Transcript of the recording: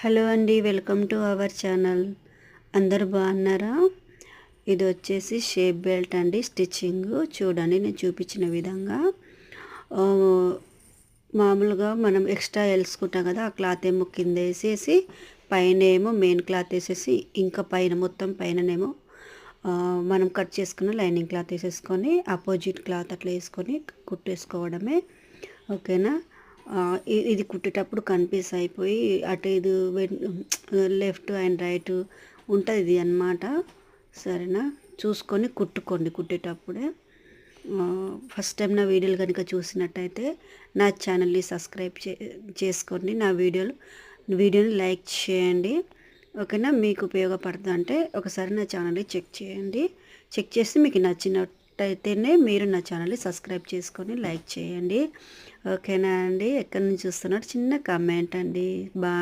Hello అండి, welcome to our channel. అందరూ బాగున్నారా? ఇది వచ్చేసి షేప్ బెల్ట్ అండి. స్టిచ్చింగ్ చూడండి, నేను చూపించిన విధంగా ఆ, మామూలుగా మనం ఎక్స్ట్రా వేసుకుంటాం కదా, ఆ క్లాత్ ఏమో కింద వేసేసి పైన ఏమో మెయిన్ క్లాత్ వేసేసి ఇంకా పైన మొత్తం పైననేమో మనం కట్ చేసుకున్న లైనింగ్ క్లాత్ వేసేసుకొని ఆపోజిట్ క్లాత్ అట్లా వేసుకొని కుట్టేసుకోవడమే. ఓకేనా? ఇది కుట్టేటప్పుడు కన్ఫ్యూజ్ అయిపోయి అటు ఇది లెఫ్ట్ అండ్ రైట్ ఉంటుంది ఇది అన్నమాట. సరేనా? చూసుకొని కుట్టుకోండి కుట్టేటప్పుడే. ఫస్ట్ టైం నా వీడియోలు కనుక చూసినట్టయితే నా ఛానల్ని సబ్స్క్రైబ్ చేసుకోండి. నా వీడియోని లైక్ చేయండి. ఓకేనా? మీకు ఉపయోగపడుతుంది అంటే ఒకసారి నా ఛానల్ని చెక్ చేయండి. చెక్ చేసి మీకు నచ్చినట్టయితేనే మీరు నా ఛానల్ని సబ్స్క్రైబ్ చేసుకొని లైక్ చేయండి. ఓకేనా అండి? ఎక్కడి నుంచి చూస్తున్నారు చిన్న కామెంట్ అండి. బాయ్.